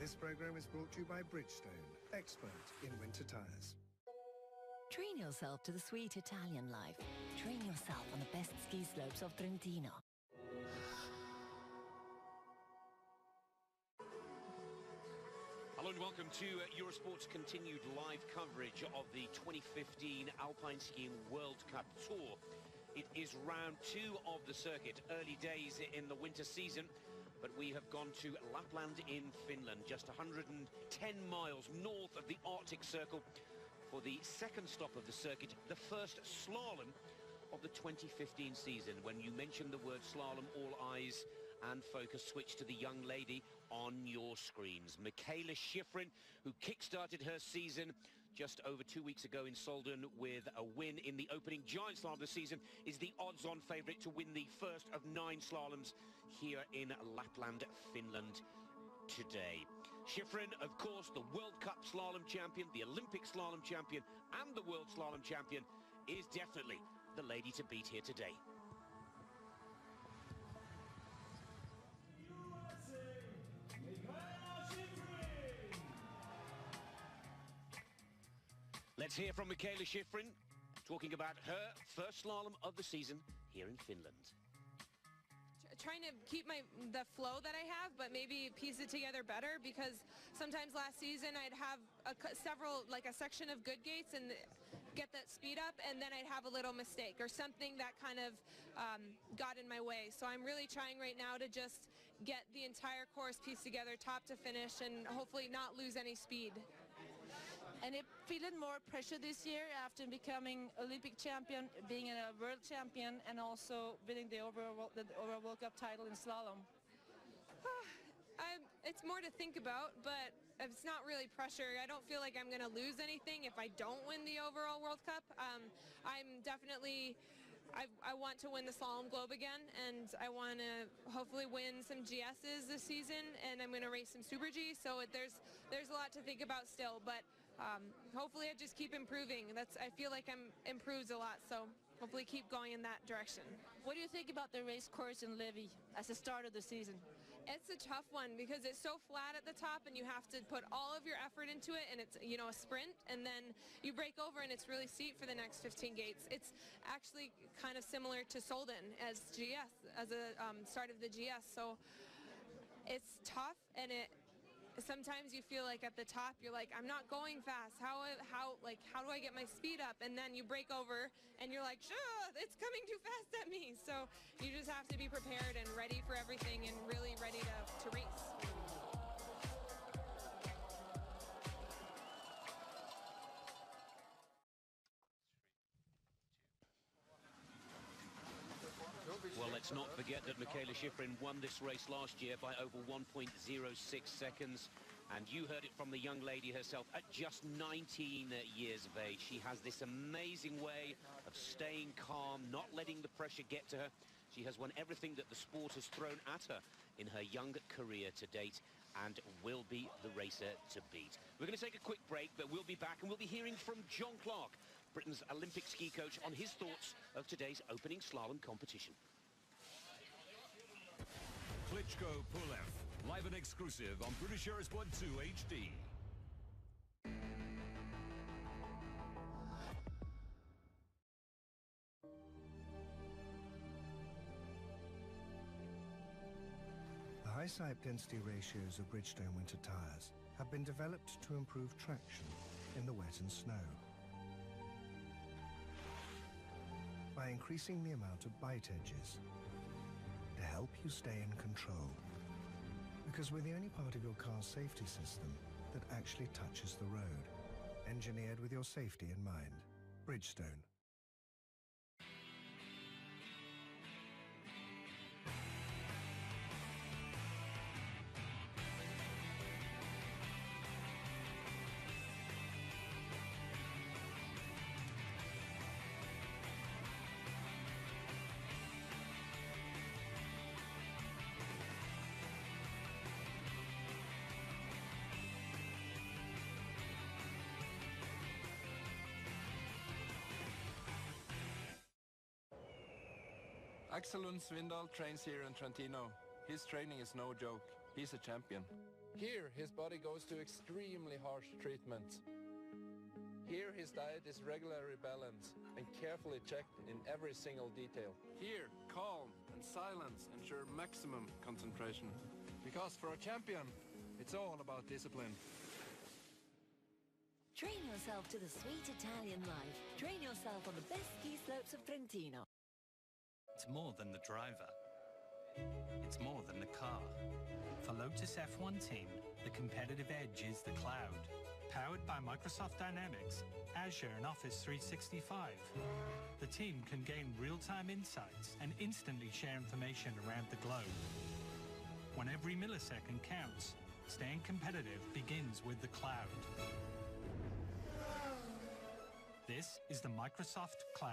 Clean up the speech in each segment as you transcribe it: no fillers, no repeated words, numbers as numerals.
This program is brought to you by Bridgestone, expert in winter tyres. Train yourself to the sweet Italian life. Train yourself on the best ski slopes of Trentino. Hello and welcome to Eurosport's continued live coverage of the 2015 Alpine Skiing World Cup Tour. It is round 2 of the circuit, early days in the winter season, but we have gone to Lapland in Finland, just 110 miles north of the Arctic Circle, for the second stop of the circuit, the first slalom of the 2015 season. When you mention the word slalom, all eyes and focus switch to the young lady on your screens. Michaela Schifrin, who kick-started her season just over 2 weeks ago in Solden with a win in the opening giant slalom of the season, is the odds-on favourite to win the first of 9 slaloms here in Lapland, Finland today. Schifrin, of course, the World Cup slalom champion, the Olympic slalom champion, and the World Slalom champion, is definitely the lady to beat here today. Let's hear from Michaela Schifrin, talking about her first slalom of the season here in Finland. Trying to keep the flow that I have, but maybe piece it together better, because sometimes last season I'd have a section of good gates and get that speed up, and then I'd have a little mistake or something that kind of got in my way. So I'm really trying right now to just get the entire course pieced together top to finish and hopefully not lose any speed. And it feeling more pressure this year after becoming Olympic champion, being a world champion, and also winning the overall World Cup title in slalom. It's more to think about, but it's not really pressure. I don't feel like I'm going to lose anything if I don't win the overall World Cup. I'm definitely... I want to win the Slalom Globe again, and I want to hopefully win some GSs this season, and I'm going to race some Super G, so there's a lot to think about still, but hopefully I just keep improving. I feel like I'm improved a lot, so hopefully keep going in that direction. What do you think about the race course in Levi as the start of the season? It's a tough one because it's so flat at the top and you have to put all of your effort into it, and it's, you know, a sprint, and then you break over and it's really steep for the next 15 gates. It's actually kind of similar to Solden as GS, as a start of the GS, so it's tough, and sometimes you feel like at the top you're like, I'm not going fast, how do I get my speed up? And then you break over and you're like, it's coming too fast at me. So you just have to be prepared and ready for everything and really ready to race. Well, let's not forget that Michaela Schifrin won this race last year by over 1.06 seconds. And you heard it from the young lady herself. At just 19 years of age, she has this amazing way of staying calm, not letting the pressure get to her. She has won everything that the sport has thrown at her in her young career to date, and will be the racer to beat. We're going to take a quick break, but we'll be back and we'll be hearing from John Clark, Britain's Olympic ski coach, on his thoughts of today's opening slalom competition. Klitschko Pulev, live and exclusive on British Eurosport 2 HD. The high side density ratios of Bridgestone winter tyres have been developed to improve traction in the wet and snow. By increasing the amount of bite edges to help you stay in control. Because we're the only part of your car's safety system that actually touches the road. Engineered with your safety in mind. Bridgestone. Axel Lund Svindal trains here in Trentino. His training is no joke. He's a champion. Here, his body goes to extremely harsh treatment. Here, his diet is regularly balanced and carefully checked in every single detail. Here, calm and silence ensure maximum concentration. Because for a champion, it's all about discipline. Train yourself to the sweet Italian life. Train yourself on the best ski slopes of Trentino. It's more than the driver. It's more than the car. For Lotus F1 Team, the competitive edge is the cloud. Powered by Microsoft Dynamics, Azure and Office 365. The team can gain real-time insights and instantly share information around the globe. When every millisecond counts, staying competitive begins with the cloud. This is the Microsoft Cloud.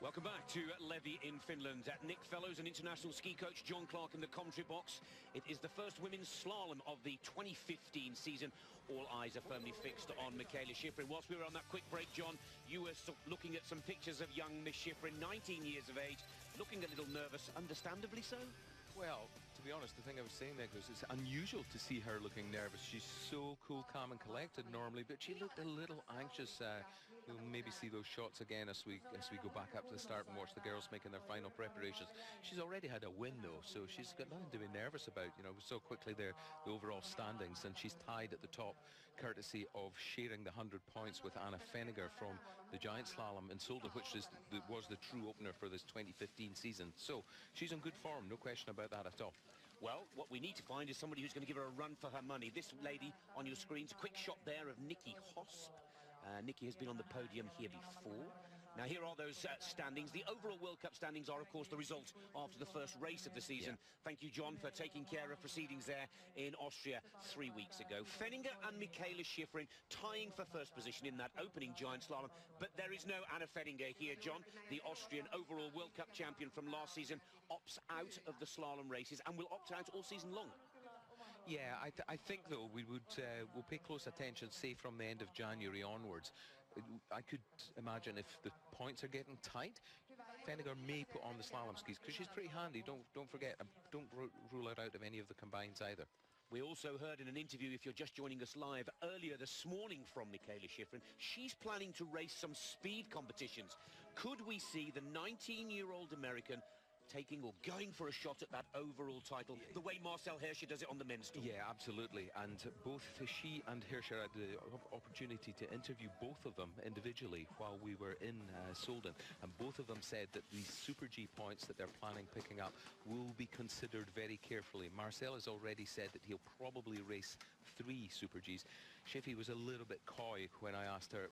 Welcome back to Levi in Finland. Nick Fellows and international ski coach John Clark in the commentary box. It is the first women's slalom of the 2015 season. All eyes are firmly fixed on Michaela Schifrin. Whilst we were on that quick break, John, you were looking at some pictures of young Miss Schifrin, 19 years of age, looking a little nervous, understandably so. Well, to be honest, the thing I was saying there is it's unusual to see her looking nervous. She's so cool, calm and collected normally, but she looked a little anxious. We'll maybe see those shots again as we go back up to the start and watch the girls making their final preparations. She's already had a win though, so she's got nothing to be nervous about. You know, so quickly there, the overall standings, and she's tied at the top, courtesy of sharing the 100 points with Anna Feniger from the giant slalom in Solda, which was the true opener for this 2015 season. So she's in good form, no question about that at all. Well, what we need to find is somebody who's going to give her a run for her money. This lady on your screens, a quick shot there of Nikki Hosp. Nikki has been on the podium here before. Now, here are those standings. The overall World Cup standings are, of course, the result after the first race of the season. Yeah. Thank you, John, for taking care of proceedings there in Austria 3 weeks ago. Feniger and Michaela Schifrin tying for first position in that opening giant slalom. But there is no Anna Feniger here, John. The Austrian overall World Cup champion from last season opts out of the slalom races and will opt out all season long. Yeah, I think though we'll pay close attention, say from the end of January onwards. I could imagine if the points are getting tight, Feniger may put on the slalom skis because she's pretty handy. Don't forget, don't rule it out of any of the combines either. We also heard in an interview, if you're just joining us live, earlier this morning from Michaela Schifrin, she's planning to race some speed competitions. Could we see the 19-year-old American taking or going for a shot at that overall title, the way Marcel Hirscher does it on the men's tour? Yeah, absolutely. And both she and Hirscher had the opportunity to interview both of them individually while we were in Solden, and both of them said that the Super G points that they're planning picking up will be considered very carefully. Marcel has already said that he'll probably race 3 Super Gs. Schiffy was a little bit coy when I asked her